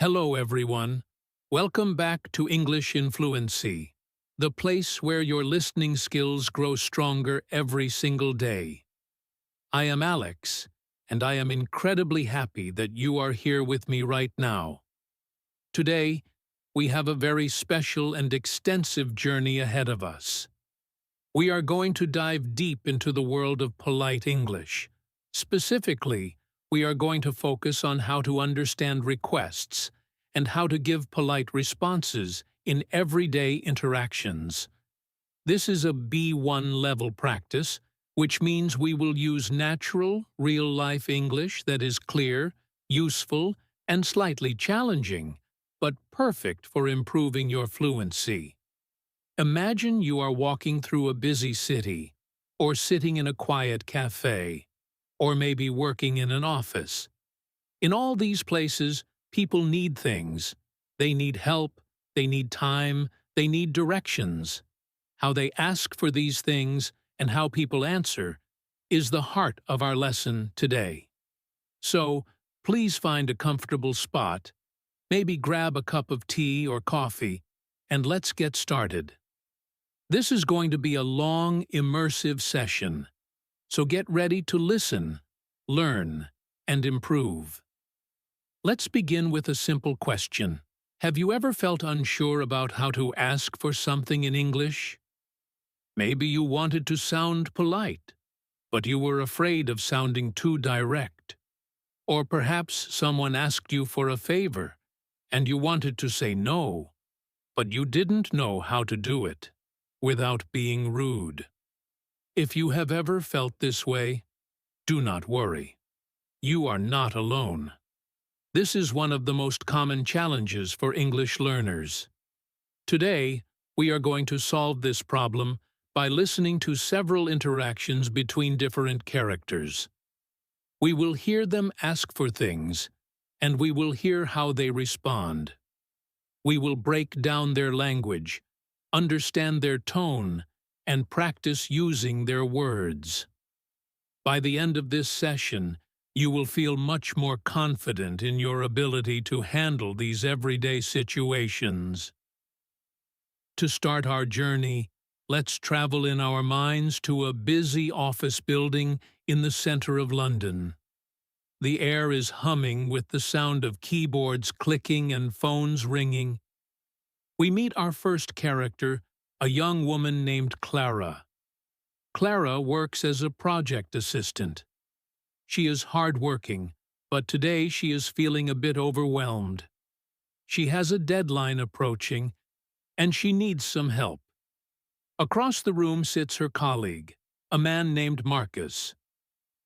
Hello, everyone. Welcome back to English in Fluency, the place where your listening skills grow stronger every single day. I am Alex, and I am incredibly happy that you are here with me right now. Today, we have a very special and extensive journey ahead of us. We are going to dive deep into the world of polite English. Specifically, we are going to focus on how to understand requests and how to give polite responses in everyday interactions. This is a B1 level practice, which means we will use natural, real-life English that is clear, useful, and slightly challenging, but perfect for improving your fluency. Imagine you are walking through a busy city, or sitting in a quiet cafe, or maybe working in an office. In all these places, people need things. They need help, they need time, they need directions. How they ask for these things and how people answer is the heart of our lesson today. So, please find a comfortable spot, maybe grab a cup of tea or coffee, and let's get started. This is going to be a long, immersive session, so get ready to listen, learn, and improve. Let's begin with a simple question. Have you ever felt unsure about how to ask for something in English? Maybe you wanted to sound polite, but you were afraid of sounding too direct. Or perhaps someone asked you for a favor, and you wanted to say no, but you didn't know how to do it without being rude. If you have ever felt this way, do not worry. You are not alone. This is one of the most common challenges for English learners. Today, we are going to solve this problem by listening to several interactions between different characters. We will hear them ask for things, and we will hear how they respond. We will break down their language, understand their tone, and practice using their words. By the end of this session, you will feel much more confident in your ability to handle these everyday situations. To start our journey, let's travel in our minds to a busy office building in the center of London. The air is humming with the sound of keyboards clicking and phones ringing. We meet our first character, a young woman named Clara. Clara works as a project assistant. She is hardworking, but today she is feeling a bit overwhelmed. She has a deadline approaching, and she needs some help. Across the room sits her colleague, a man named Marcus.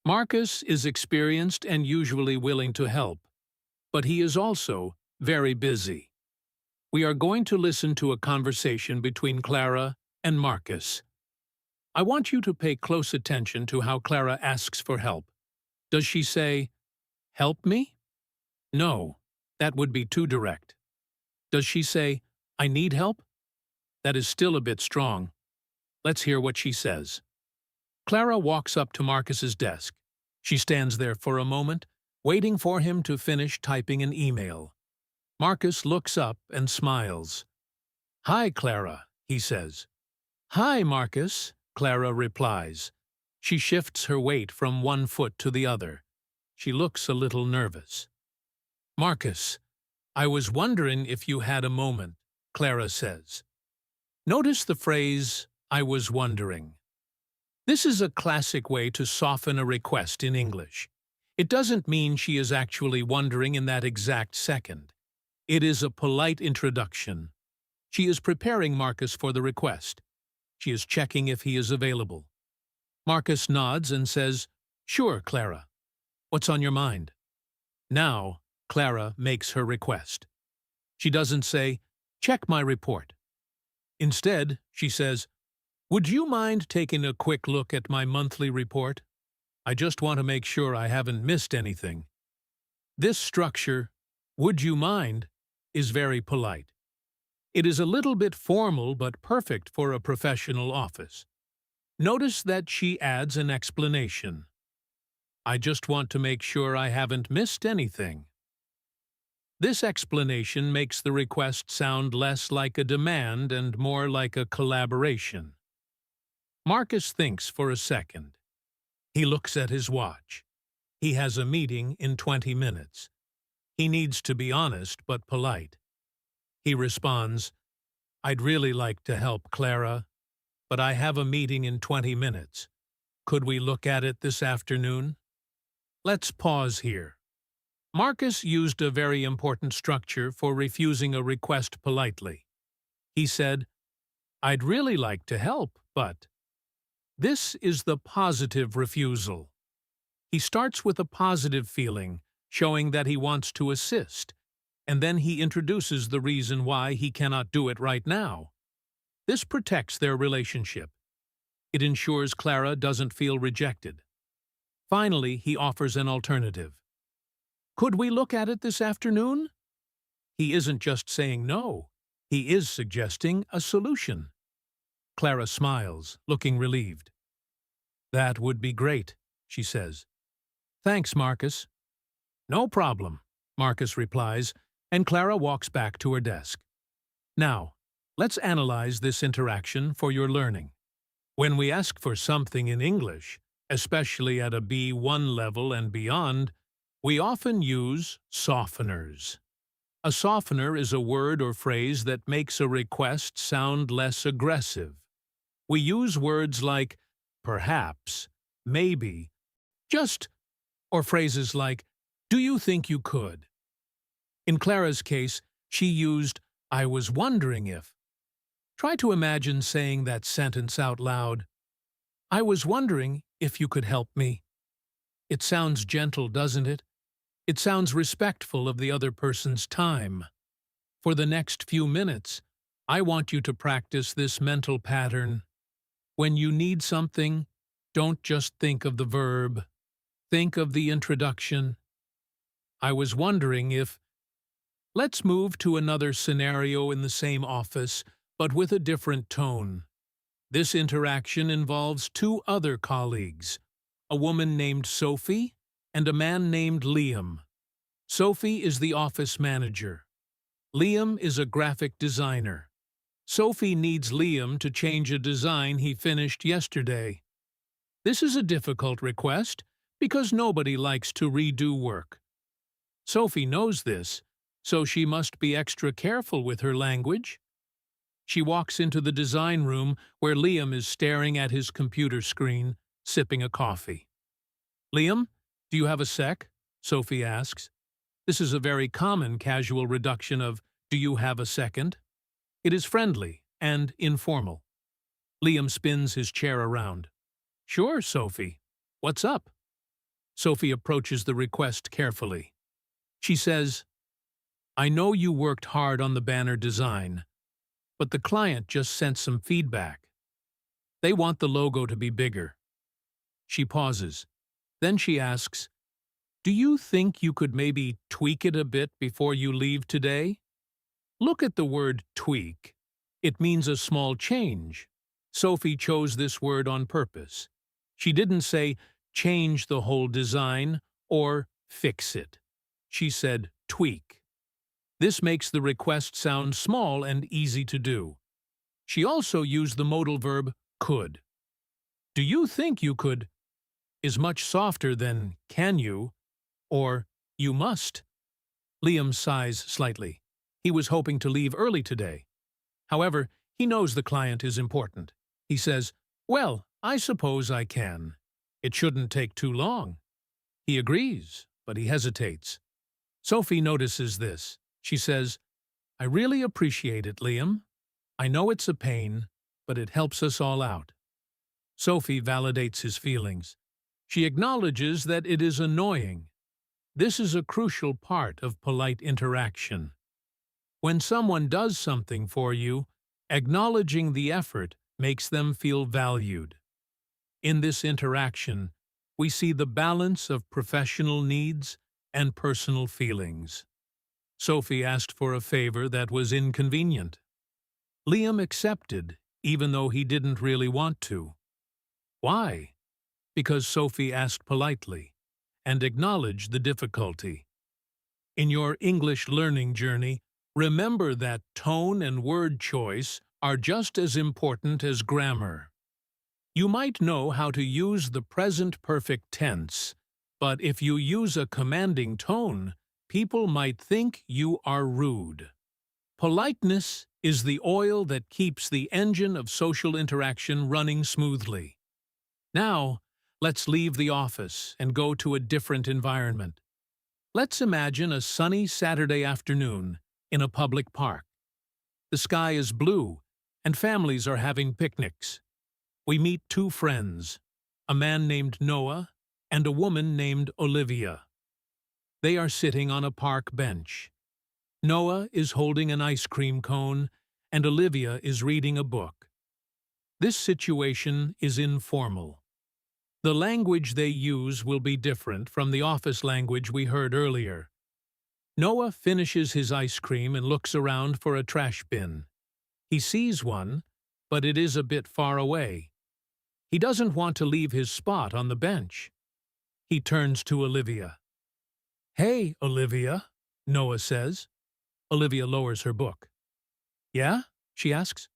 Marcus is experienced and usually willing to help, but he is also very busy. We are going to listen to a conversation between Clara and Marcus. I want you to pay close attention to how Clara asks for help. Does she say, "Help me"? No, that would be too direct. Does she say, "I need help"? That is still a bit strong. Let's hear what she says. Clara walks up to Marcus's desk. She stands there for a moment, waiting for him to finish typing an email. Marcus looks up and smiles. "Hi, Clara," he says. "Hi, Marcus," Clara replies. She shifts her weight from one foot to the other. She looks a little nervous. "Marcus, I was wondering if you had a moment," Clara says. Notice the phrase, "I was wondering." This is a classic way to soften a request in English. It doesn't mean she is actually wondering in that exact second. It is a polite introduction. She is preparing Marcus for the request. She is checking if he is available. Marcus nods and says, "Sure, Clara. What's on your mind?" Now, Clara makes her request. She doesn't say, "Check my report." Instead, she says, "Would you mind taking a quick look at my monthly report? I just want to make sure I haven't missed anything." This structure, "would you mind," is very polite. It is a little bit formal but perfect for a professional office. Notice that she adds an explanation. "I just want to make sure I haven't missed anything." This explanation makes the request sound less like a demand and more like a collaboration. Marcus thinks for a second. He looks at his watch. He has a meeting in 20 minutes. He needs to be honest but polite. He responds, "I'd really like to help, Clara, but I have a meeting in 20 minutes. Could we look at it this afternoon?" Let's pause here. Marcus used a very important structure for refusing a request politely. He said, "I'd really like to help, but..." This is the positive refusal. He starts with a positive feeling, showing that he wants to assist, and then he introduces the reason why he cannot do it right now. This protects their relationship. It ensures Clara doesn't feel rejected. Finally, he offers an alternative. "Could we look at it this afternoon?" He isn't just saying no. He is suggesting a solution. Clara smiles, looking relieved. "That would be great," she says. "Thanks, Marcus." "No problem," Marcus replies, and Clara walks back to her desk. Now, let's analyze this interaction for your learning. When we ask for something in English, especially at a B1 level and beyond, we often use softeners. A softener is a word or phrase that makes a request sound less aggressive. We use words like perhaps, maybe, just, or phrases like, "Do you think you could?" In Clara's case, she used, "I was wondering if." Try to imagine saying that sentence out loud. "I was wondering if you could help me." It sounds gentle, doesn't it? It sounds respectful of the other person's time. For the next few minutes, I want you to practice this mental pattern. When you need something, don't just think of the verb. Think of the introduction. "I was wondering if..." Let's move to another scenario in the same office, but with a different tone. This interaction involves two other colleagues, a woman named Sophie and a man named Liam. Sophie is the office manager. Liam is a graphic designer. Sophie needs Liam to change a design he finished yesterday. This is a difficult request because nobody likes to redo work. Sophie knows this, so she must be extra careful with her language. She walks into the design room where Liam is staring at his computer screen, sipping a coffee. "Liam, do you have a sec?" Sophie asks. This is a very common casual reduction of "do you have a second?" It is friendly and informal. Liam spins his chair around. "Sure, Sophie. What's up?" Sophie approaches the request carefully. She says, "I know you worked hard on the banner design, but the client just sent some feedback. They want the logo to be bigger." She pauses. Then she asks, "Do you think you could maybe tweak it a bit before you leave today?" Look at the word tweak. It means a small change. Sophie chose this word on purpose. She didn't say, "change the whole design" or "fix it." She said, "tweak." This makes the request sound small and easy to do. She also used the modal verb could. "Do you think you could?" is much softer than "can you?" or "you must." Liam sighs slightly. He was hoping to leave early today. However, he knows the client is important. He says, "Well, I suppose I can. It shouldn't take too long." He agrees, but he hesitates. Sophie notices this. She says, "I really appreciate it, Liam. I know it's a pain, but it helps us all out." Sophie validates his feelings. She acknowledges that it is annoying. This is a crucial part of polite interaction. When someone does something for you, acknowledging the effort makes them feel valued. In this interaction, we see the balance of professional needs and personal feelings. Sophie asked for a favor that was inconvenient. Liam accepted, even though he didn't really want to. Why? Because Sophie asked politely and acknowledged the difficulty. In your English learning journey, remember that tone and word choice are just as important as grammar. You might know how to use the present perfect tense, but if you use a commanding tone, people might think you are rude. Politeness is the oil that keeps the engine of social interaction running smoothly. Now, let's leave the office and go to a different environment. Let's imagine a sunny Saturday afternoon in a public park. The sky is blue, and families are having picnics. We meet two friends, a man named Noah and a woman named Olivia. They are sitting on a park bench. Noah is holding an ice cream cone, and Olivia is reading a book. This situation is informal. The language they use will be different from the office language we heard earlier. Noah finishes his ice cream and looks around for a trash bin. He sees one, but it is a bit far away. He doesn't want to leave his spot on the bench. He turns to Olivia. "Hey, Olivia," Noah says. Olivia lowers her book. "Yeah?" she asks.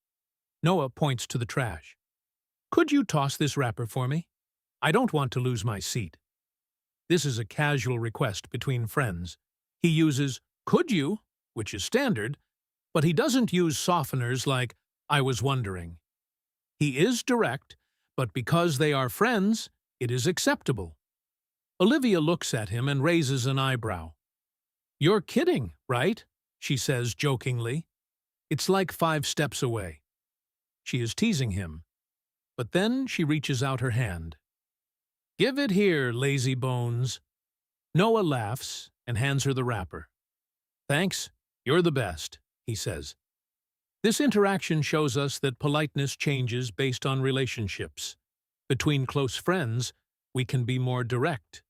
Noah points to the trash. "Could you toss this wrapper for me? I don't want to lose my seat." This is a casual request between friends. He uses "could you," which is standard, but he doesn't use softeners like "I was wondering." He is direct, but because they are friends, it is acceptable. Olivia looks at him and raises an eyebrow. "You're kidding, right?" she says jokingly. "It's like 5 steps away." She is teasing him, but then she reaches out her hand. "Give it here, lazy bones." Noah laughs and hands her the wrapper. "Thanks, you're the best," he says. This interaction shows us that politeness changes based on relationships. Between close friends, we can be more direct.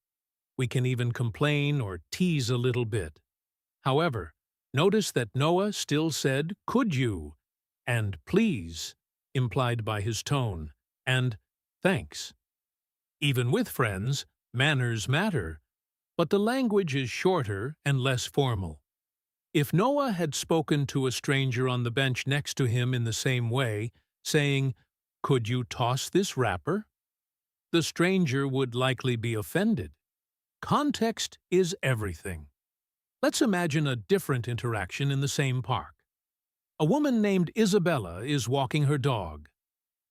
We can even complain or tease a little bit. However, notice that Noah still said, "Could you?" and "please," implied by his tone, and "thanks." Even with friends, manners matter, but the language is shorter and less formal. If Noah had spoken to a stranger on the bench next to him in the same way, saying, "Could you toss this wrapper?" the stranger would likely be offended. Context is everything. Let's imagine a different interaction in the same park. A woman named Isabella is walking her dog.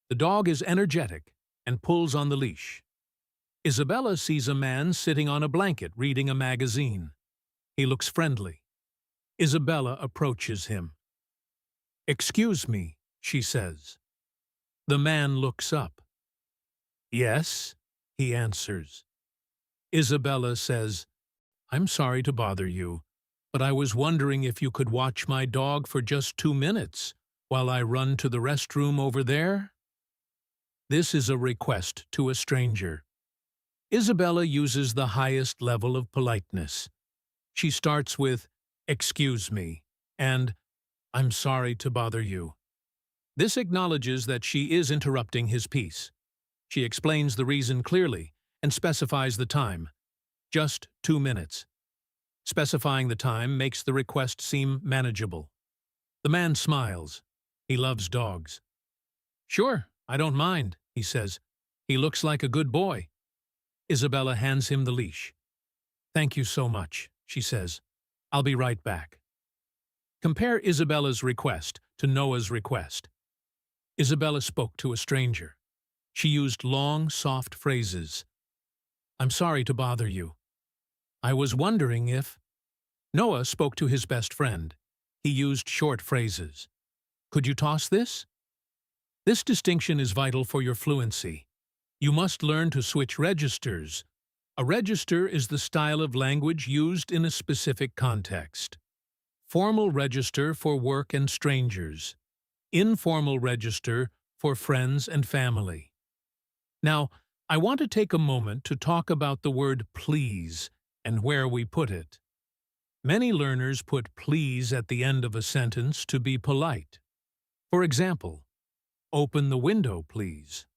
The dog is energetic and pulls on the leash. Isabella sees a man sitting on a blanket reading a magazine. He looks friendly. Isabella approaches him. "Excuse me," she says. The man looks up. "Yes," he answers. Isabella says, "I'm sorry to bother you, but I was wondering if you could watch my dog for just 2 minutes while I run to the restroom over there?" This is a request to a stranger. Isabella uses the highest level of politeness. She starts with, "Excuse me," and "I'm sorry to bother you." This acknowledges that she is interrupting his peace. She explains the reason clearly and specifies the time. Just 2 minutes. Specifying the time makes the request seem manageable. The man smiles. He loves dogs. "Sure, I don't mind," he says. "He looks like a good boy." Isabella hands him the leash. "Thank you so much," she says. "I'll be right back." Compare Isabella's request to Noah's request. Isabella spoke to a stranger. She used long, soft phrases. "I'm sorry to bother you. I was wondering if—" Noah spoke to his best friend. He used short phrases. "Could you toss this?" This distinction is vital for your fluency. You must learn to switch registers. A register is the style of language used in a specific context. Formal register for work and strangers. Informal register for friends and family. Now, I want to take a moment to talk about the word please and where we put it. Many learners put please at the end of a sentence to be polite. For example, "Open the window, please."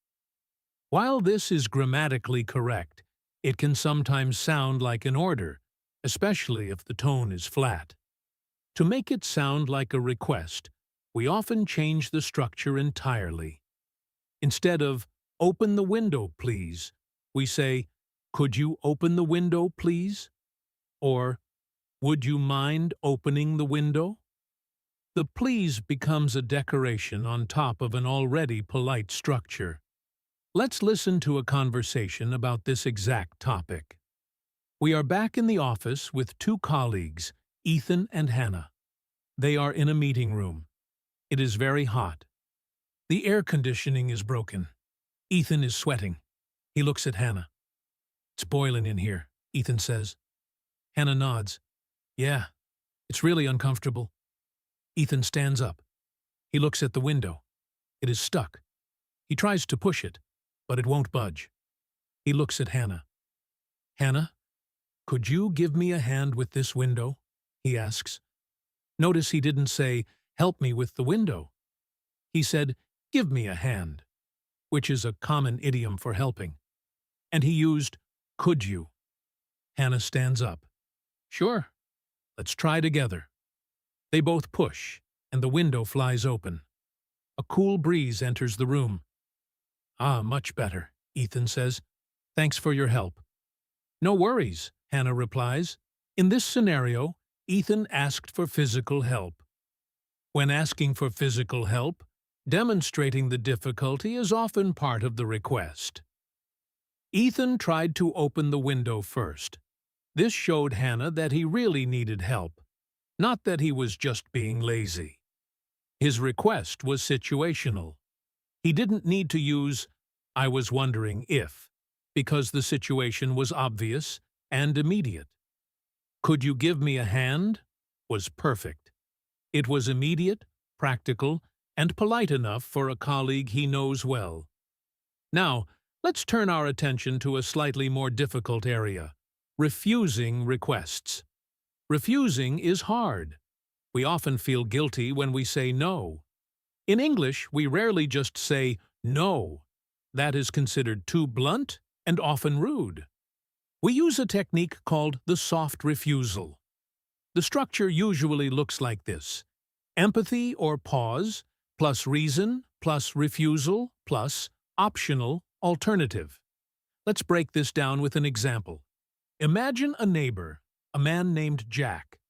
While this is grammatically correct, it can sometimes sound like an order, especially if the tone is flat. To make it sound like a request, we often change the structure entirely. Instead of, "Open the window, please," we say, "Could you open the window, please?" Or, "Would you mind opening the window?" The please becomes a decoration on top of an already polite structure. Let's listen to a conversation about this exact topic. We are back in the office with two colleagues, Ethan and Hannah. They are in a meeting room. It is very hot. The air conditioning is broken. Ethan is sweating. He looks at Hannah. "It's boiling in here," Ethan says. Hannah nods. "Yeah, it's really uncomfortable." Ethan stands up. He looks at the window. It is stuck. He tries to push it, but it won't budge. He looks at Hannah. "Hannah, could you give me a hand with this window?" he asks. Notice he didn't say, "Help me with the window." He said, "Give me a hand," which is a common idiom for helping. And he used, "Could you?" Hannah stands up. "Sure, let's try together." They both push, and the window flies open. A cool breeze enters the room. "Ah, much better," Ethan says. "Thanks for your help." "No worries," Hannah replies. In this scenario, Ethan asked for physical help. When asking for physical help, demonstrating the difficulty is often part of the request. Ethan tried to open the window first. This showed Hannah that he really needed help, not that he was just being lazy. His request was situational. He didn't need to use, "I was wondering if," because the situation was obvious and immediate. "Could you give me a hand?" was perfect. It was immediate, practical, and polite enough for a colleague he knows well. Now, let's turn our attention to a slightly more difficult area: refusing requests. Refusing is hard. We often feel guilty when we say no. In English, we rarely just say no. That is considered too blunt and often rude. We use a technique called the soft refusal. The structure usually looks like this: empathy or pause, plus reason, plus refusal, plus optional alternative. Let's break this down with an example. Imagine a neighbor, a man named Jack.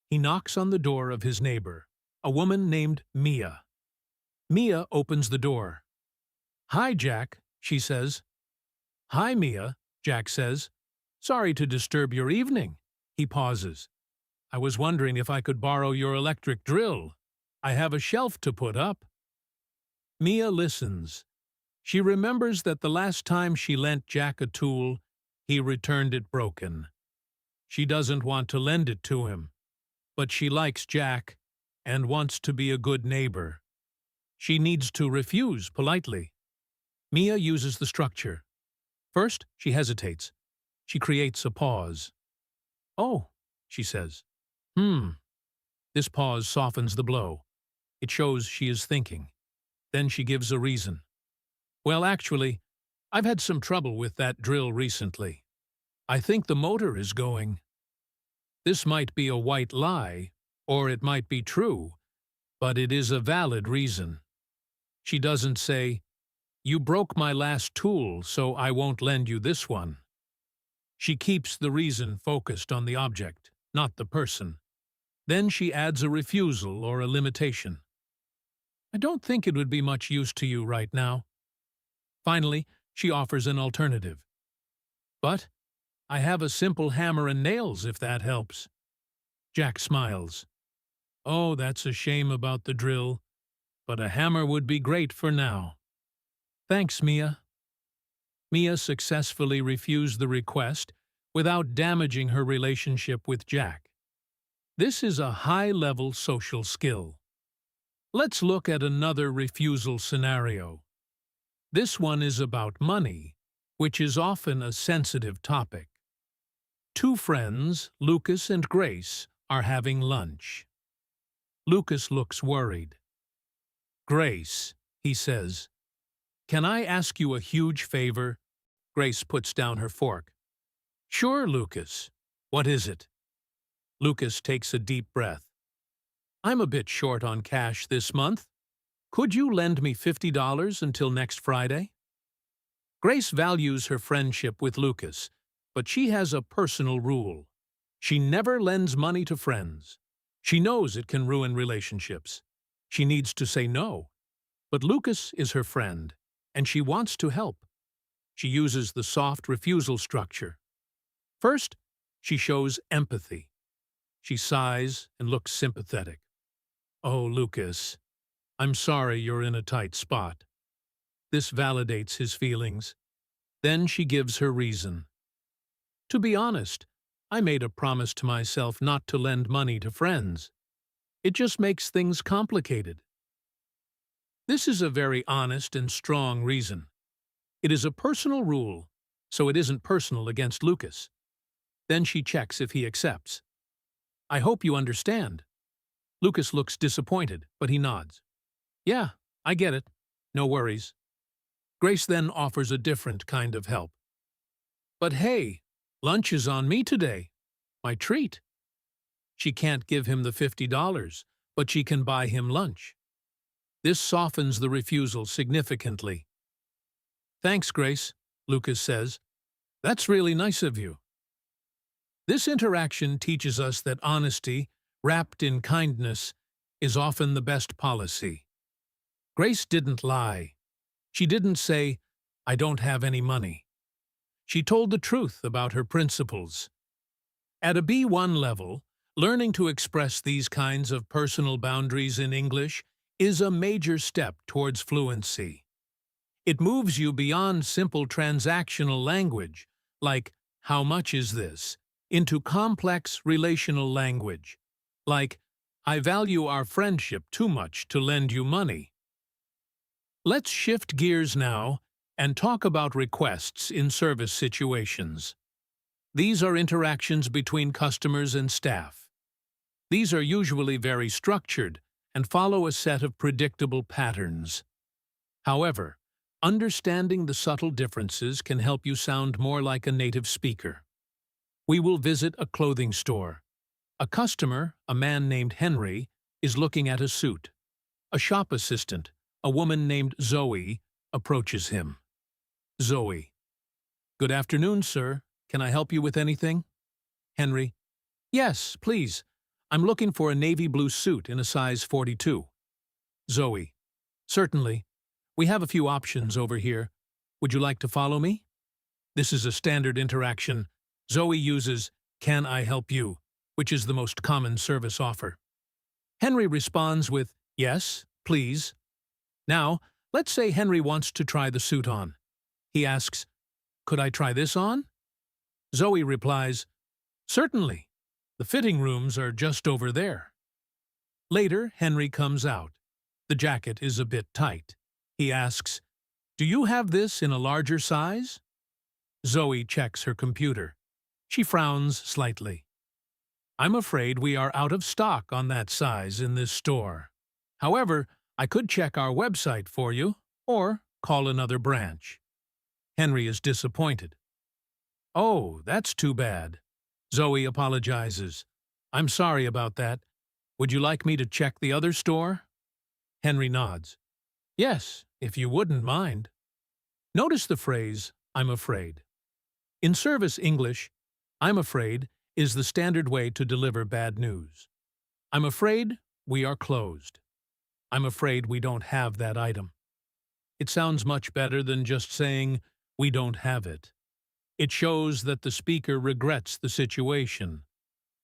He knocks on the door of his neighbor, a woman named Mia. Mia opens the door. "Hi, Jack," she says. "Hi, Mia," Jack says. "Sorry to disturb your evening." He pauses. "I was wondering if I could borrow your electric drill. I have a shelf to put up." Mia listens. She remembers that the last time she lent Jack a tool, he returned it broken. She doesn't want to lend it to him, but she likes Jack and wants to be a good neighbor. She needs to refuse politely. Mia uses the structure. First, she hesitates. She creates a pause. "Oh," she says. This pause softens the blow. It shows she is thinking. Then she gives a reason. "Well, actually, I've had some trouble with that drill recently. I think the motor is going." This might be a white lie, or it might be true, but it is a valid reason. She doesn't say, "You broke my last tool, so I won't lend you this one." She keeps the reason focused on the object, not the person. Then she adds a refusal or a limitation. "I don't think it would be much use to you right now." Finally, she offers an alternative. "But I have a simple hammer and nails if that helps." Jack smiles. "Oh, that's a shame about the drill, but a hammer would be great for now." "Thanks, Mia." Mia successfully refused the request without damaging her relationship with Jack. This is a high-level social skill. Let's look at another refusal scenario. This one is about money, which is often a sensitive topic. Two friends, Lucas and Grace, are having lunch. Lucas looks worried. "Grace," he says, "can I ask you a huge favor?" Grace puts down her fork. "Sure, Lucas. What is it?" Lucas takes a deep breath. I'm a bit short on cash this month. Could you lend me $50 until next Friday? Grace values her friendship with Lucas, but she has a personal rule. She never lends money to friends. She knows it can ruin relationships. She needs to say no. But Lucas is her friend, and she wants to help. She uses the soft refusal structure. First, she shows empathy. She sighs and looks sympathetic. Oh, Lucas, I'm sorry you're in a tight spot. This validates his feelings. Then she gives her reason. To be honest, I made a promise to myself not to lend money to friends. It just makes things complicated. This is a very honest and strong reason. It is a personal rule, so it isn't personal against Lucas. Then she checks if he accepts. I hope you understand. Lucas looks disappointed, but he nods. Yeah, I get it. No worries. Grace then offers a different kind of help. But hey, lunch is on me today. My treat. She can't give him the $50, but she can buy him lunch. This softens the refusal significantly. Thanks, Grace, Lucas says. That's really nice of you. This interaction teaches us that honesty, wrapped in kindness, is often the best policy. Grace didn't lie. She didn't say, I don't have any money. She told the truth about her principles. At a B1 level, learning to express these kinds of personal boundaries in English is a major step towards fluency. It moves you beyond simple transactional language, like, how much is this, into complex relational language, like, I value our friendship too much to lend you money. Let's shift gears now and talk about requests in service situations. These are interactions between customers and staff. These are usually very structured and follow a set of predictable patterns. However, understanding the subtle differences can help you sound more like a native speaker. We will visit a clothing store. A customer, a man named Henry, is looking at a suit. A shop assistant, a woman named Zoe, approaches him. Zoe. Good afternoon, sir. Can I help you with anything? Henry. Yes, please. I'm looking for a navy blue suit in a size 42. Zoe. Certainly. We have a few options over here. Would you like to follow me? This is a standard interaction. Zoe uses, Can I help you?, which is the most common service offer. Henry responds with, Yes, please. Now, let's say Henry wants to try the suit on. He asks, Could I try this on? Zoe replies, Certainly. The fitting rooms are just over there. Later, Henry comes out. The jacket is a bit tight. He asks, Do you have this in a larger size? Zoe checks her computer. She frowns slightly. I'm afraid we are out of stock on that size in this store. However, I could check our website for you, or call another branch. Henry is disappointed. Oh, that's too bad. Zoe apologizes. I'm sorry about that. Would you like me to check the other store? Henry nods. Yes, if you wouldn't mind. Notice the phrase, I'm afraid. In service English, I'm afraid is the standard way to deliver bad news. I'm afraid we are closed. I'm afraid we don't have that item. It sounds much better than just saying, we don't have it. It shows that the speaker regrets the situation.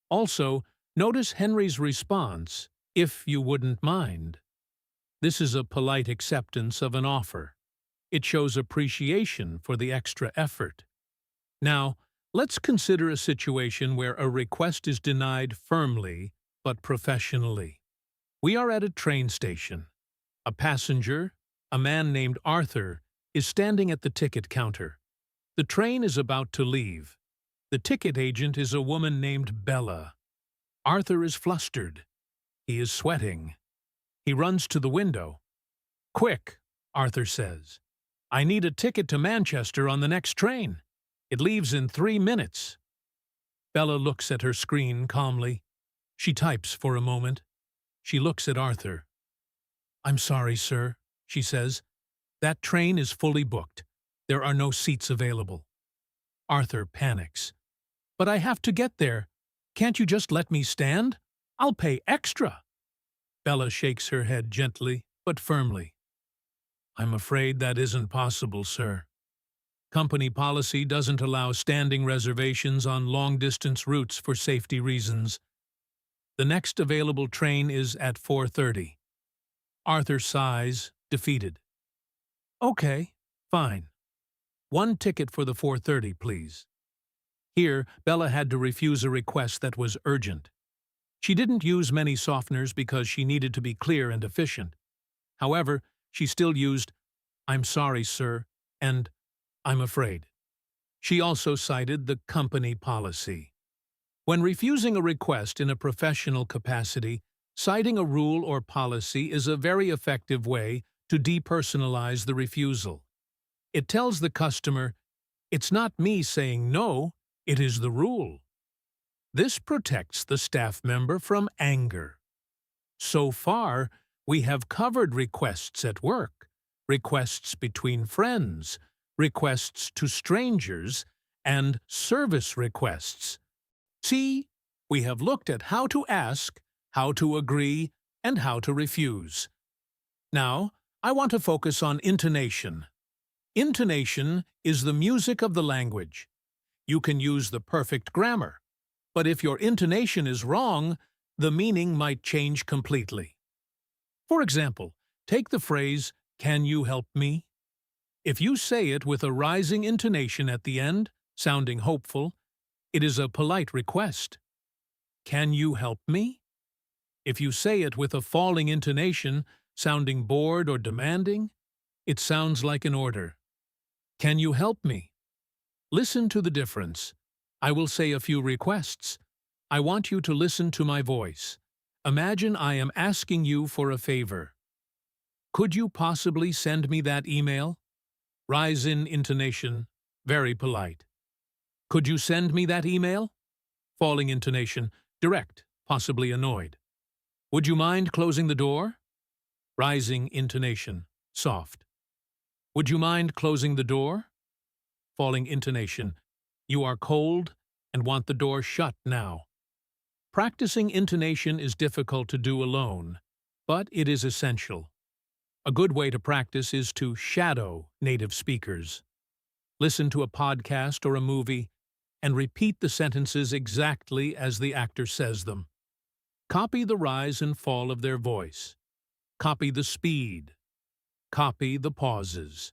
Also, notice Henry's response, if you wouldn't mind. This is a polite acceptance of an offer. It shows appreciation for the extra effort. Now, let's consider a situation where a request is denied firmly but professionally. We are at a train station. A passenger, a man named Arthur, is standing at the ticket counter. The train is about to leave. The ticket agent is a woman named Bella. Arthur is flustered. He is sweating. He runs to the window. Quick, Arthur says. I need a ticket to Manchester on the next train. It leaves in 3 minutes. Bella looks at her screen calmly. She types for a moment. She looks at Arthur. "I'm sorry, sir," she says. "That train is fully booked. There are no seats available." Arthur panics. "But I have to get there. Can't you just let me stand? I'll pay extra." Bella shakes her head gently but firmly. "I'm afraid that isn't possible, sir. Company policy doesn't allow standing reservations on long-distance routes for safety reasons. The next available train is at 4:30. Arthur sighs, defeated. "Okay, fine. One ticket for the 4:30, please." Here, Bella had to refuse a request that was urgent. She didn't use many softeners because she needed to be clear and efficient. However, she still used, "I'm sorry, sir," and "I'm afraid." She also cited the company policy. When refusing a request in a professional capacity, citing a rule or policy is a very effective way to depersonalize the refusal. It tells the customer, "It's not me saying no, it is the rule." This protects the staff member from anger. So far, we have covered requests at work, requests between friends, requests to strangers, and service requests. See, we have looked at how to ask, how to agree, and how to refuse. Now, I want to focus on intonation. Intonation is the music of the language. You can use the perfect grammar, but if your intonation is wrong, the meaning might change completely. For example, take the phrase, "Can you help me?" If you say it with a rising intonation at the end, sounding hopeful, it is a polite request. "Can you help me?" If you say it with a falling intonation, sounding bored or demanding, it sounds like an order. "Can you help me?" Listen to the difference. I will say a few requests. I want you to listen to my voice. Imagine I am asking you for a favor. "Could you possibly send me that email?" Rise in intonation, very polite. "Could you send me that email?" Falling intonation, direct, possibly annoyed. "Would you mind closing the door?" Rising intonation, soft. "Would you mind closing the door?" Falling intonation, you are cold and want the door shut now. Practicing intonation is difficult to do alone, but it is essential. A good way to practice is to shadow native speakers. Listen to a podcast or a movie and repeat the sentences exactly as the actor says them. Copy the rise and fall of their voice. Copy the speed. Copy the pauses.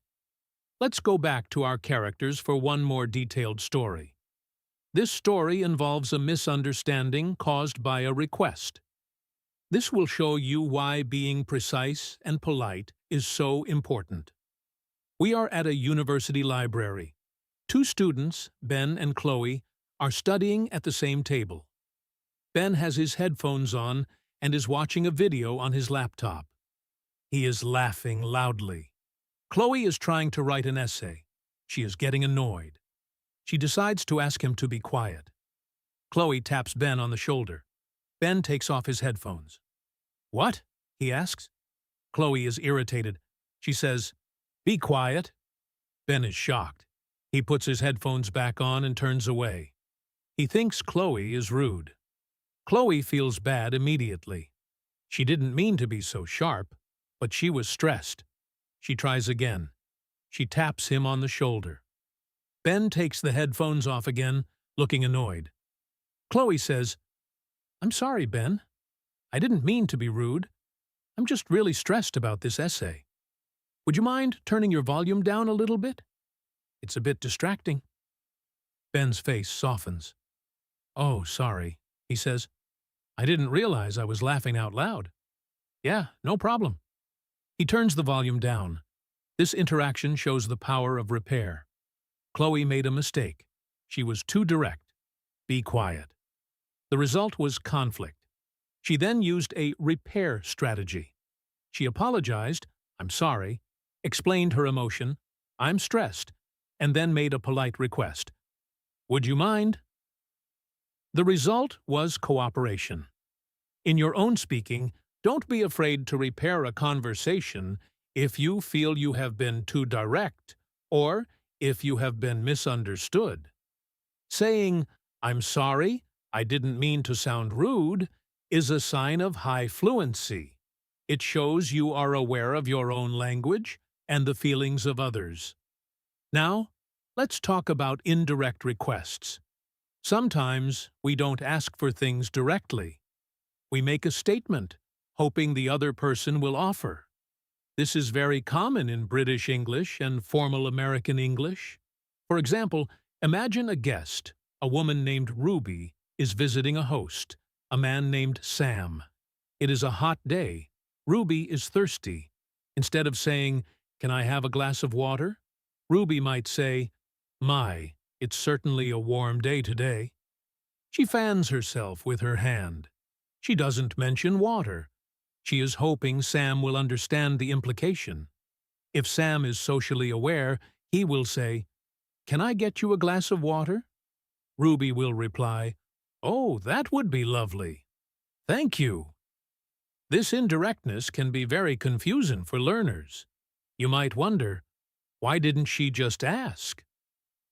Let's go back to our characters for one more detailed story. This story involves a misunderstanding caused by a request. This will show you why being precise and polite is so important. We are at a university library. Two students, Ben and Chloe, are studying at the same table. Ben has his headphones on and is watching a video on his laptop. He is laughing loudly. Chloe is trying to write an essay. She is getting annoyed. She decides to ask him to be quiet. Chloe taps Ben on the shoulder. Ben takes off his headphones. "What?" he asks. Chloe is irritated. She says, "Be quiet." Ben is shocked. He puts his headphones back on and turns away. He thinks Chloe is rude. Chloe feels bad immediately. She didn't mean to be so sharp, but she was stressed. She tries again. She taps him on the shoulder. Ben takes the headphones off again, looking annoyed. Chloe says, "I'm sorry, Ben. I didn't mean to be rude. I'm just really stressed about this essay. Would you mind turning your volume down a little bit? It's a bit distracting." Ben's face softens. "Oh, sorry," he says. "I didn't realize I was laughing out loud." "Yeah, no problem." He turns the volume down. This interaction shows the power of repair. Chloe made a mistake. She was too direct. Be quiet. The result was conflict. She then used a repair strategy. She apologized, "I'm sorry," explained her emotion, "I'm stressed," and then made a polite request. "Would you mind?" The result was cooperation. In your own speaking, don't be afraid to repair a conversation if you feel you have been too direct or if you have been misunderstood. Saying, "I'm sorry, I didn't mean to sound rude," is a sign of high fluency. It shows you are aware of your own language and the feelings of others. Now, let's talk about indirect requests. Sometimes we don't ask for things directly. We make a statement, hoping the other person will offer. This is very common in British English and formal American English. For example, imagine a guest, a woman named Ruby, is visiting a host, a man named Sam. It is a hot day. Ruby is thirsty. Instead of saying, "Can I have a glass of water?" Ruby might say, "My, it's certainly a warm day today." She fans herself with her hand. She doesn't mention water. She is hoping Sam will understand the implication. If Sam is socially aware, he will say, "Can I get you a glass of water?" Ruby will reply, "Oh, that would be lovely. Thank you." This indirectness can be very confusing for learners. You might wonder, why didn't she just ask?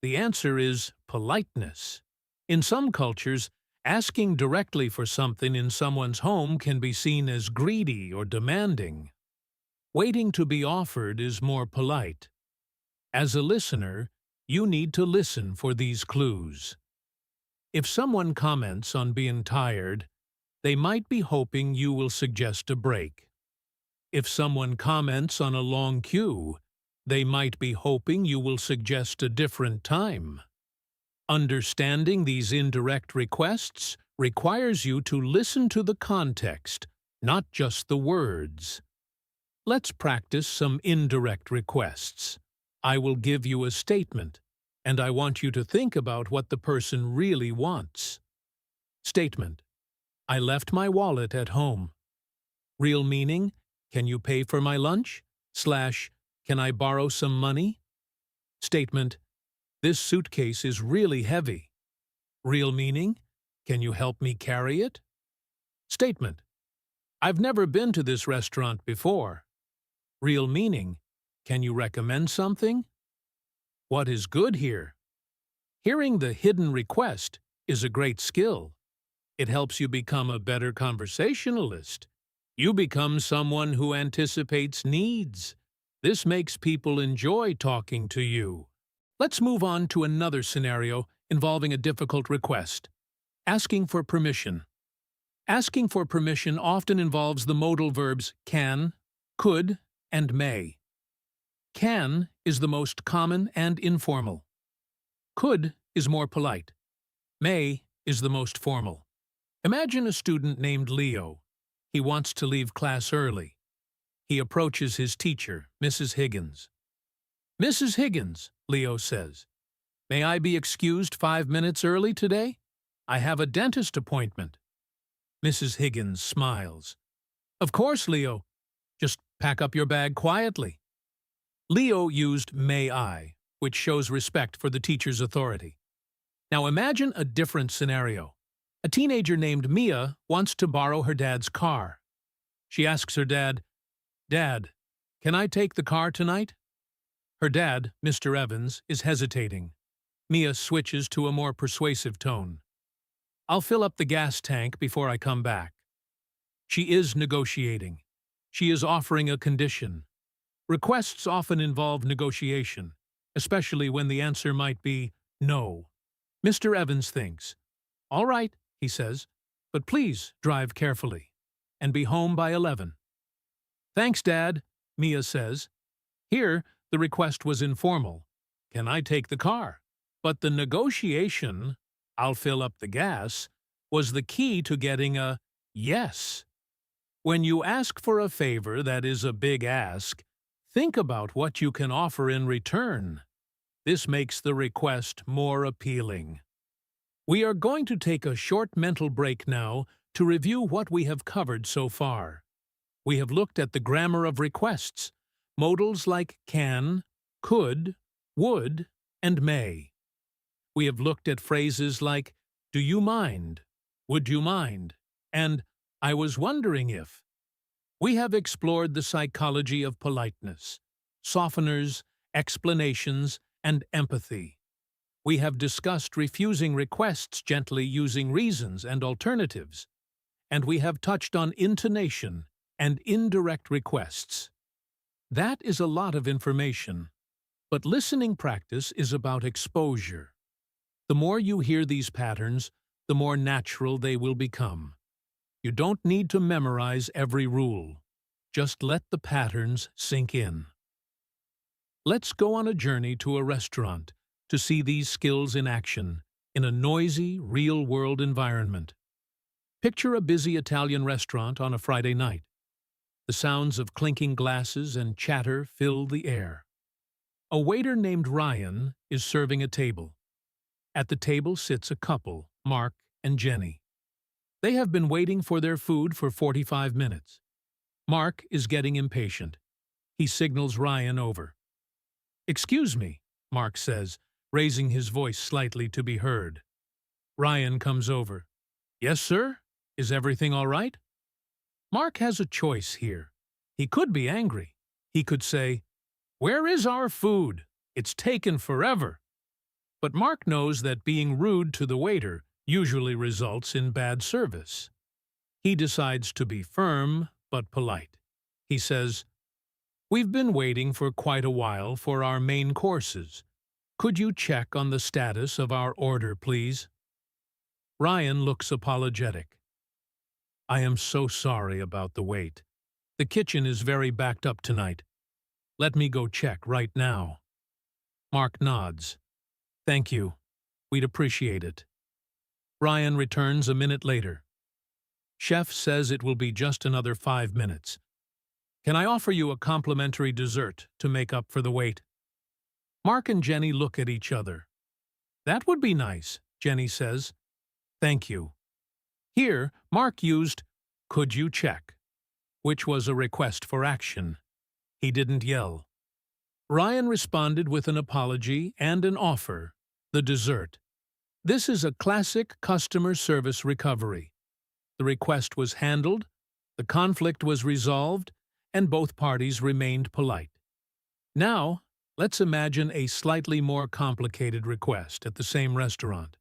The answer is politeness. In some cultures, asking directly for something in someone's home can be seen as greedy or demanding. Waiting to be offered is more polite. As a listener, you need to listen for these clues. If someone comments on being tired, they might be hoping you will suggest a break. If someone comments on a long queue, they might be hoping you will suggest a different time. Understanding these indirect requests requires you to listen to the context, not just the words. Let's practice some indirect requests. I will give you a statement, and I want you to think about what the person really wants. Statement: I left my wallet at home. Real meaning: can you pay for my lunch? / can I borrow some money? Statement: this suitcase is really heavy. Real meaning: can you help me carry it? Statement: I've never been to this restaurant before. Real meaning: can you recommend something? What is good here? Hearing the hidden request is a great skill. It helps you become a better conversationalist. You become someone who anticipates needs. This makes people enjoy talking to you. Let's move on to another scenario involving a difficult request: asking for permission. Asking for permission often involves the modal verbs can, could, and may. Can is the most common and informal. Could is more polite. May is the most formal. Imagine a student named Leo. He wants to leave class early. He approaches his teacher, Mrs. Higgins. "Mrs. Higgins," Leo says, "may I be excused 5 minutes early today? I have a dentist appointment." Mrs. Higgins smiles. "Of course, Leo. Just pack up your bag quietly." Leo used "may I," which shows respect for the teacher's authority. Now imagine a different scenario. A teenager named Mia wants to borrow her dad's car. She asks her dad, "Dad, can I take the car tonight?" Her dad, Mr. Evans, is hesitating. Mia switches to a more persuasive tone. "I'll fill up the gas tank before I come back." She is negotiating. She is offering a condition. Requests often involve negotiation, especially when the answer might be no. Mr. Evans thinks, "All right," he says, "but please drive carefully and be home by 11. "Thanks, Dad," Mia says. Here, the request was informal. "Can I take the car?" But the negotiation, "I'll fill up the gas," was the key to getting a yes. When you ask for a favor that is a big ask, think about what you can offer in return. This makes the request more appealing. We are going to take a short mental break now to review what we have covered so far. We have looked at the grammar of requests, modals like can, could, would, and may. We have looked at phrases like "do you mind," "would you mind," and I was wondering if we have explored the psychology of politeness, softeners, explanations, and empathy. We have discussed refusing requests gently using reasons and alternatives, and we have touched on intonation and indirect requests. That is a lot of information, but listening practice is about exposure. The more you hear these patterns, the more natural they will become. You don't need to memorize every rule. Just let the patterns sink in. Let's go on a journey to a restaurant to see these skills in action in a noisy, real-world environment. Picture a busy Italian restaurant on a Friday night. The sounds of clinking glasses and chatter fill the air. A waiter named Ryan is serving a table. At the table sits a couple, Mark and Jenny. They have been waiting for their food for 45 minutes. Mark is getting impatient. He signals Ryan over. "Excuse me," Mark says, raising his voice slightly to be heard. Ryan comes over. "Yes, sir? Is everything all right?" Mark has a choice here. He could be angry. He could say, "Where is our food? It's taken forever." But Mark knows that being rude to the waiter usually results in bad service. He decides to be firm but polite. He says, "We've been waiting for quite a while for our main courses. Could you check on the status of our order, please?" Ryan looks apologetic. "I am so sorry about the wait. The kitchen is very backed up tonight. Let me go check right now." Mark nods. "Thank you. We'd appreciate it." Ryan returns a minute later. "Chef says it will be just another 5 minutes. Can I offer you a complimentary dessert to make up for the wait?" Mark and Jenny look at each other. "That would be nice," Jenny says. "Thank you." Here, Mark used, "Could you check?" which was a request for action. He didn't yell. Ryan responded with an apology and an offer, the dessert. This is a classic customer service recovery. The request was handled, the conflict was resolved, and both parties remained polite. Now, let's imagine a slightly more complicated request at the same restaurant.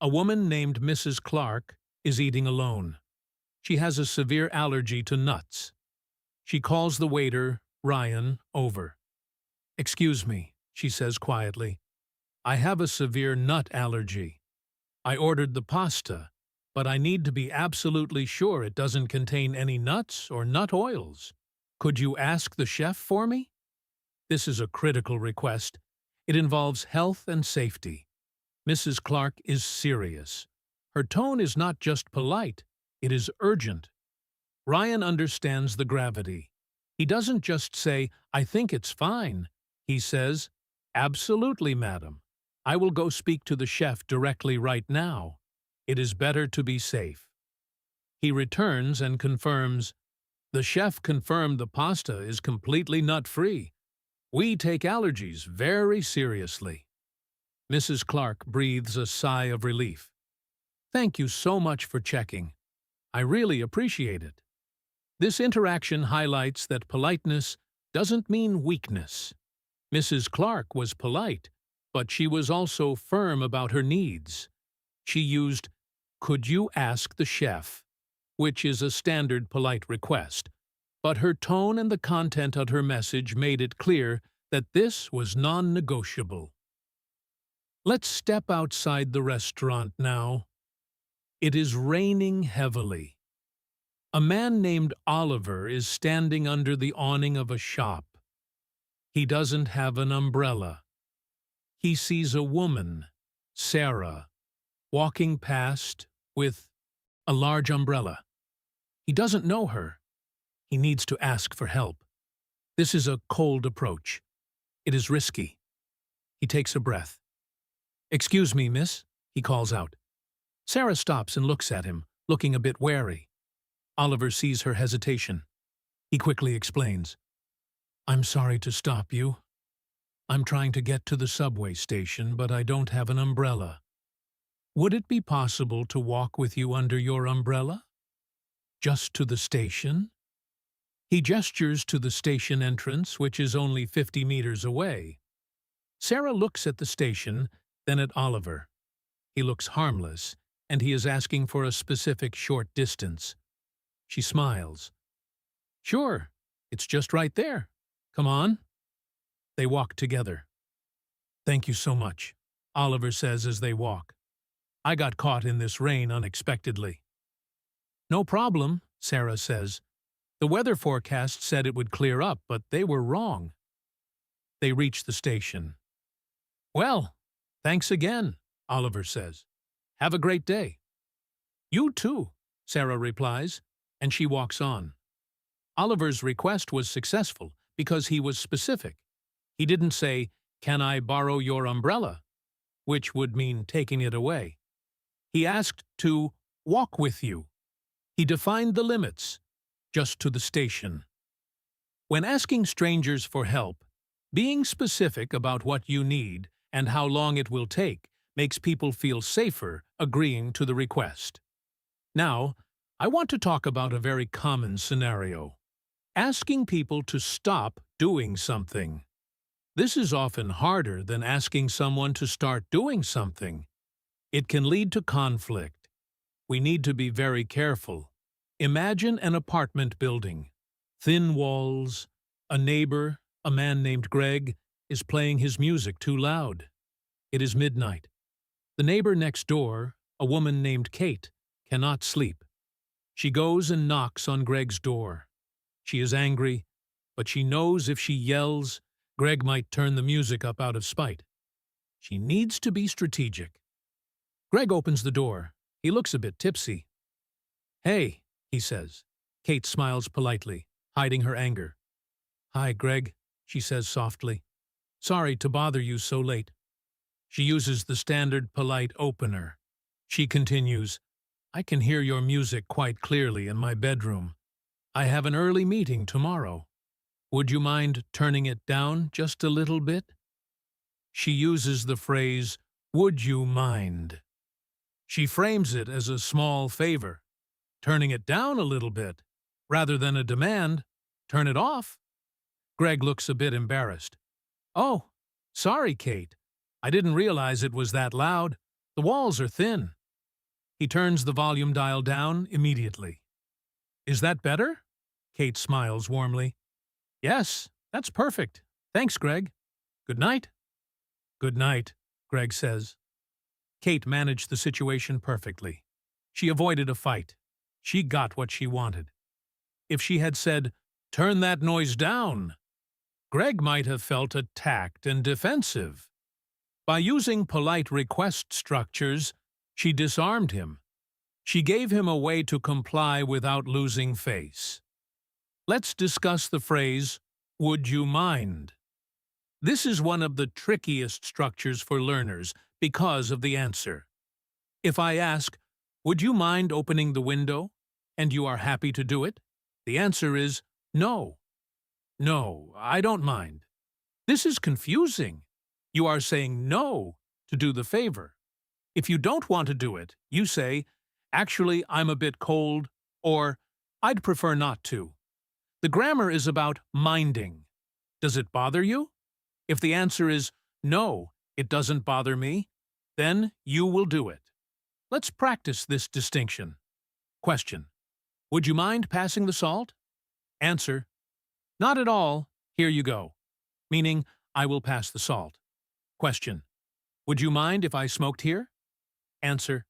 A woman named Mrs. Clark is eating alone. She has a severe allergy to nuts. She calls the waiter, Ryan, over. "Excuse me," she says quietly. "I have a severe nut allergy. I ordered the pasta, but I need to be absolutely sure it doesn't contain any nuts or nut oils. Could you ask the chef for me?" This is a critical request. It involves health and safety. Mrs. Clark is serious. Her tone is not just polite, it is urgent. Ryan understands the gravity. He doesn't just say, "I think it's fine." He says, "Absolutely, madam. I will go speak to the chef directly right now. It is better to be safe." He returns and confirms, "The chef confirmed the pasta is completely nut-free. We take allergies very seriously." Mrs. Clark breathes a sigh of relief. "Thank you so much for checking. I really appreciate it." This interaction highlights that politeness doesn't mean weakness. Mrs. Clark was polite, but she was also firm about her needs. She used, "Could you ask the chef?" which is a standard polite request, but her tone and the content of her message made it clear that this was non-negotiable. Let's step outside the restaurant now. It is raining heavily. A man named Oliver is standing under the awning of a shop. He doesn't have an umbrella. He sees a woman, Sarah, walking past with a large umbrella. He doesn't know her. He needs to ask for help. This is a cold approach. It is risky. He takes a breath. "Excuse me, miss," he calls out. Sarah stops and looks at him, looking a bit wary. Oliver sees her hesitation. He quickly explains, "I'm sorry to stop you. I'm trying to get to the subway station, but I don't have an umbrella. Would it be possible to walk with you under your umbrella?" Just to the station? He gestures to the station entrance, which is only 50 meters away. Sarah looks at the station, then at Oliver. He looks harmless, and he is asking for a specific short distance. She smiles. Sure, it's just right there. Come on. They walk together. Thank you so much, Oliver says as they walk. I got caught in this rain unexpectedly. No problem, Sarah says. The weather forecast said it would clear up, but they were wrong. They reach the station. Well, thanks again, Oliver says. Have a great day. You too, Sarah replies, and she walks on. Oliver's request was successful because he was specific. He didn't say, "Can I borrow your umbrella?" which would mean taking it away. He asked to walk with you. He defined the limits, just to the station. When asking strangers for help, being specific about what you need and how long it will take makes people feel safer agreeing to the request. Now, I want to talk about a very common scenario. Asking people to stop doing something. This is often harder than asking someone to start doing something. It can lead to conflict. We need to be very careful. Imagine an apartment building. Thin walls. A neighbor, a man named Greg, is playing his music too loud. It is midnight. The neighbor next door, a woman named Kate, cannot sleep. She goes and knocks on Greg's door. She is angry, but she knows if she yells, Greg might turn the music up out of spite. She needs to be strategic. Greg opens the door. He looks a bit tipsy. Hey, he says. Kate smiles politely, hiding her anger. Hi, Greg, she says softly. Sorry to bother you so late. She uses the standard polite opener. She continues, I can hear your music quite clearly in my bedroom. I have an early meeting tomorrow. Would you mind turning it down just a little bit? She uses the phrase, would you mind? She frames it as a small favor, turning it down a little bit, rather than a demand, turn it off. Greg looks a bit embarrassed. Oh, sorry, Kate. I didn't realize it was that loud. The walls are thin. He turns the volume dial down immediately. Is that better? Kate smiles warmly. Yes, that's perfect. Thanks, Greg. Good night. Good night, Greg says. Kate managed the situation perfectly. She avoided a fight. She got what she wanted. If she had said, turn that noise down, Greg might have felt attacked and defensive. By using polite request structures, she disarmed him. She gave him a way to comply without losing face. Let's discuss the phrase, would you mind? This is one of the trickiest structures for learners because of the answer. If I ask, would you mind opening the window, and you are happy to do it, the answer is no. No, I don't mind. This is confusing. You are saying no to do the favor. If you don't want to do it, you say, actually, I'm a bit cold, or I'd prefer not to. The grammar is about minding. Does it bother you? If the answer is no, it doesn't bother me, then you will do it. Let's practice this distinction. Question. Would you mind passing the salt? Answer. Not at all. Here you go. Meaning, I will pass the salt. Question. Would you mind if I smoked here? Answer.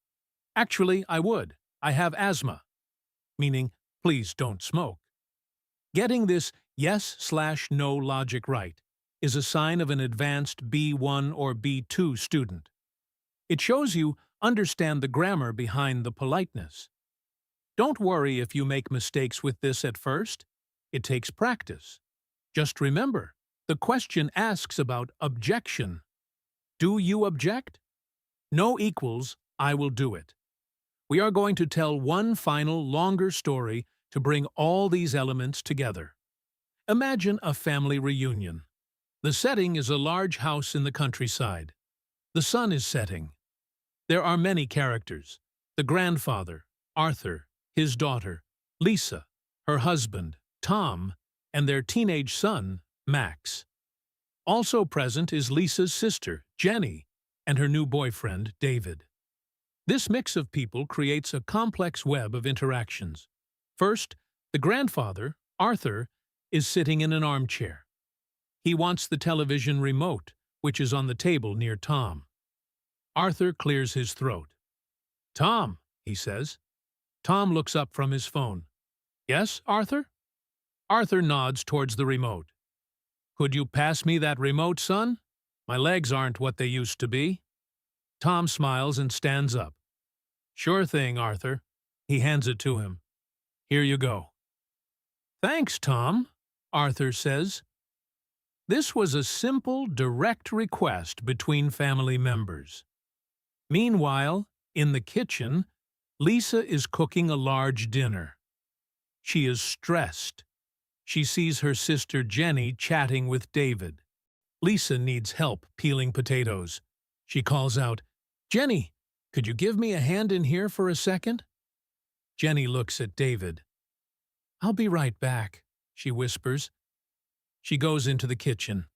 Actually, I would. I have asthma. Meaning, please don't smoke. Getting this yes/no logic right is a sign of an advanced B1 or B2 student. It shows you understand the grammar behind the politeness. Don't worry if you make mistakes with this at first. It takes practice. Just remember, the question asks about objection. Do you object? No equals, I will do it. We are going to tell one final, longer story to bring all these elements together. Imagine a family reunion. The setting is a large house in the countryside. The sun is setting. There are many characters. The grandfather, Arthur, his daughter, Lisa, her husband, Tom, and their teenage son, Max. Also present is Lisa's sister, Jenny, and her new boyfriend, David. This mix of people creates a complex web of interactions. First, the grandfather, Arthur, is sitting in an armchair. He wants the television remote, which is on the table near Tom. Arthur clears his throat. "Tom," he says. Tom looks up from his phone. "Yes, Arthur?" Arthur nods towards the remote. "Could you pass me that remote, son? My legs aren't what they used to be." Tom smiles and stands up. "Sure thing, Arthur." He hands it to him. "Here you go." "Thanks, Tom," Arthur says. This was a simple, direct request between family members. Meanwhile, in the kitchen, Lisa is cooking a large dinner. She is stressed. She sees her sister Jenny chatting with David. Lisa needs help peeling potatoes. She calls out, "Jenny, could you give me a hand in here for a second?" Jenny looks at David. "I'll be right back," she whispers. She goes into the kitchen.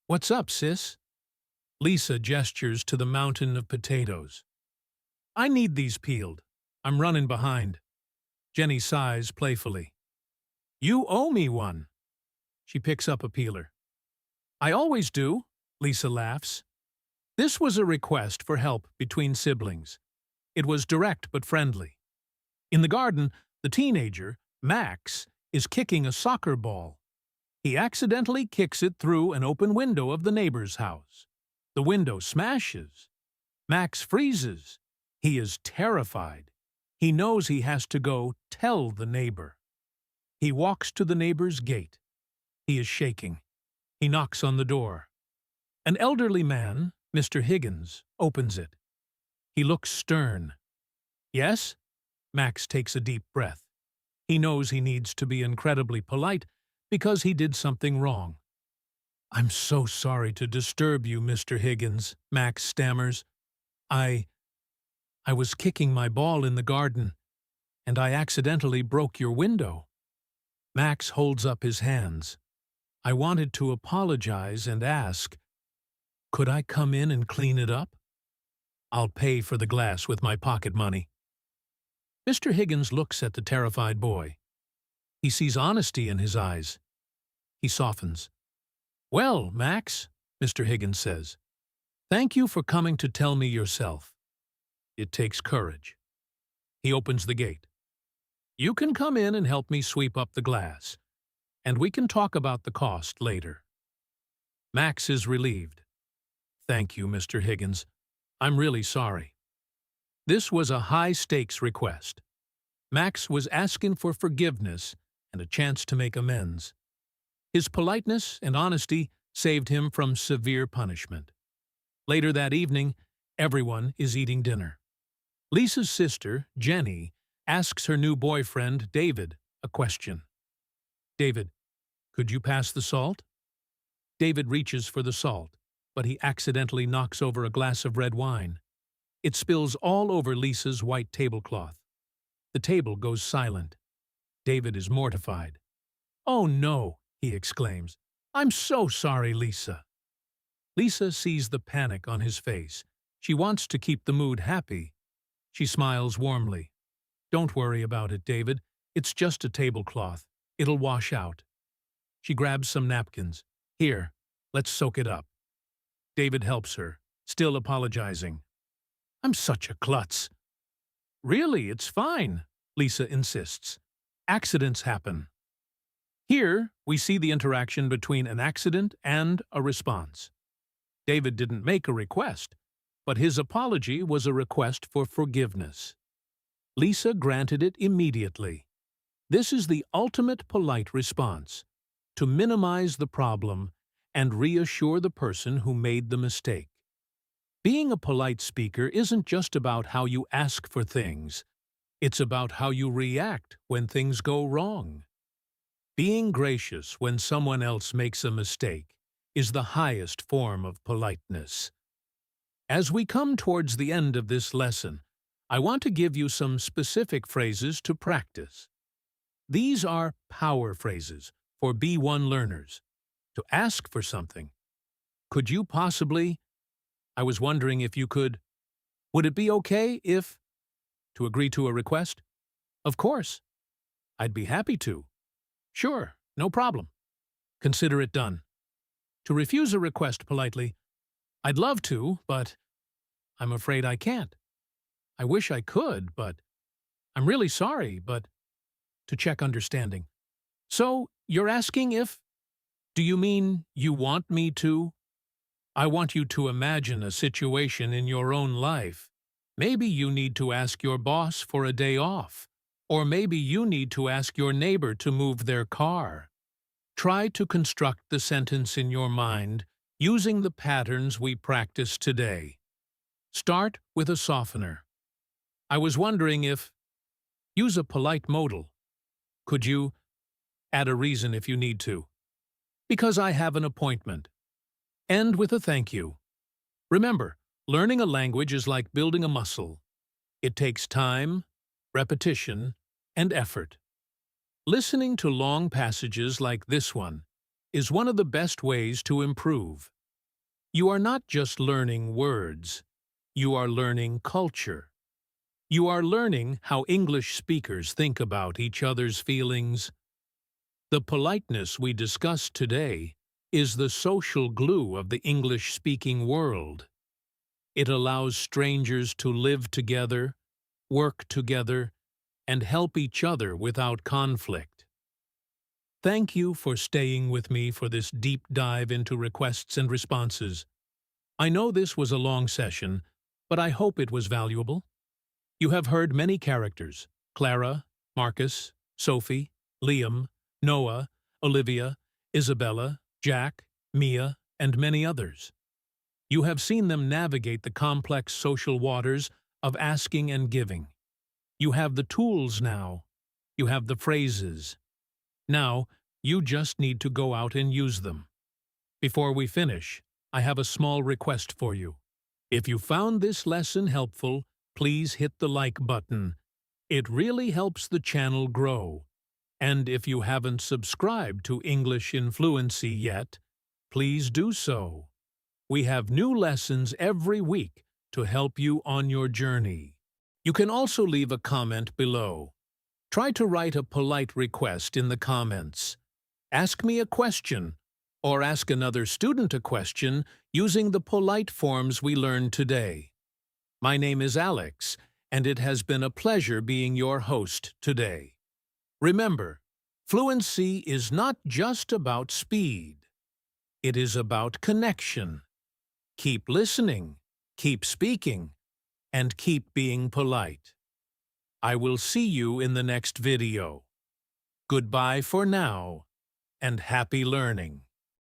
"What's up, sis?" Lisa gestures to the mountain of potatoes. "I need these peeled. I'm running behind." Jenny sighs playfully. "You owe me one." She picks up a peeler. "I always do," Lisa laughs. This was a request for help between siblings. It was direct but friendly. In the garden, the teenager, Max, is kicking a soccer ball. He accidentally kicks it through an open window of the neighbor's house. The window smashes. Max freezes. He is terrified. He knows he has to go tell the neighbor. He walks to the neighbor's gate. He is shaking. He knocks on the door. An elderly man, Mr. Higgins, opens it. He looks stern. "Yes?" Max takes a deep breath. He knows he needs to be incredibly polite because he did something wrong. "I'm so sorry to disturb you, Mr. Higgins," Max stammers. I was kicking my ball in the garden, and I accidentally broke your window." Max holds up his hands. "I wanted to apologize and ask, could I come in and clean it up? I'll pay for the glass with my pocket money." Mr. Higgins looks at the terrified boy. He sees honesty in his eyes. He softens. "Well, Max," Mr. Higgins says, "thank you for coming to tell me yourself. It takes courage." He opens the gate. "You can come in and help me sweep up the glass, and we can talk about the cost later." Max is relieved. "Thank you, Mr. Higgins. I'm really sorry." This was a high-stakes request. Max was asking for forgiveness and a chance to make amends. His politeness and honesty saved him from severe punishment. Later that evening, everyone is eating dinner. Lisa's sister, Jenny, asks her new boyfriend, David, a question. "David, could you pass the salt?" David reaches for the salt, but he accidentally knocks over a glass of red wine. It spills all over Lisa's white tablecloth. The table goes silent. David is mortified. "Oh no," he exclaims. "I'm so sorry, Lisa." Lisa sees the panic on his face. She wants to keep the mood happy. She smiles warmly. "Don't worry about it, David. It's just a tablecloth. It'll wash out." She grabs some napkins. "Here, let's soak it up." David helps her, still apologizing. "I'm such a klutz." "Really, it's fine," Lisa insists. "Accidents happen." Here, we see the interaction between an accident and a response. David didn't make a request, but his apology was a request for forgiveness. Lisa granted it immediately. This is the ultimate polite response, to minimize the problem and reassure the person who made the mistake. Being a polite speaker isn't just about how you ask for things. It's about how you react when things go wrong. Being gracious when someone else makes a mistake is the highest form of politeness. As we come towards the end of this lesson, I want to give you some specific phrases to practice. These are power phrases for B1 learners. To ask for something. Could you possibly? I was wondering if you could. Would it be okay if? To agree to a request? Of course. I'd be happy to. Sure, no problem. Consider it done. To refuse a request politely. I'd love to, but I'm afraid I can't. I wish I could, but I'm really sorry, but to check understanding. So, you're asking if? Do you mean you want me to? I want you to imagine a situation in your own life. Maybe you need to ask your boss for a day off, or maybe you need to ask your neighbor to move their car. Try to construct the sentence in your mind using the patterns we practiced today. Start with a softener. I was wondering if. Use a polite modal. Could you? Add a reason if you need to. Because I have an appointment. End with a thank you. Remember, learning a language is like building a muscle. It takes time, repetition, and effort. Listening to long passages like this one is one of the best ways to improve. You are not just learning words. You are learning culture. You are learning how English speakers think about each other's feelings. The politeness we discussed today is the social glue of the English-speaking world. It allows strangers to live together, work together, and help each other without conflict. Thank you for staying with me for this deep dive into requests and responses. I know this was a long session, but I hope it was valuable. You have heard many characters: Clara, Marcus, Sophie, Liam, Noah, Olivia, Isabella, Jack, Mia, and many others. You have seen them navigate the complex social waters of asking and giving. You have the tools now. You have the phrases. Now, you just need to go out and use them. Before we finish, I have a small request for you. If you found this lesson helpful, please hit the like button. It really helps the channel grow. And if you haven't subscribed to English in Fluency yet, please do so. We have new lessons every week to help you on your journey. You can also leave a comment below. Try to write a polite request in the comments. Ask me a question, or ask another student a question using the polite forms we learned today. My name is Alex, and it has been a pleasure being your host today. Remember, fluency is not just about speed. It is about connection. Keep listening, keep speaking, and keep being polite. I will see you in the next video. Goodbye for now, and happy learning.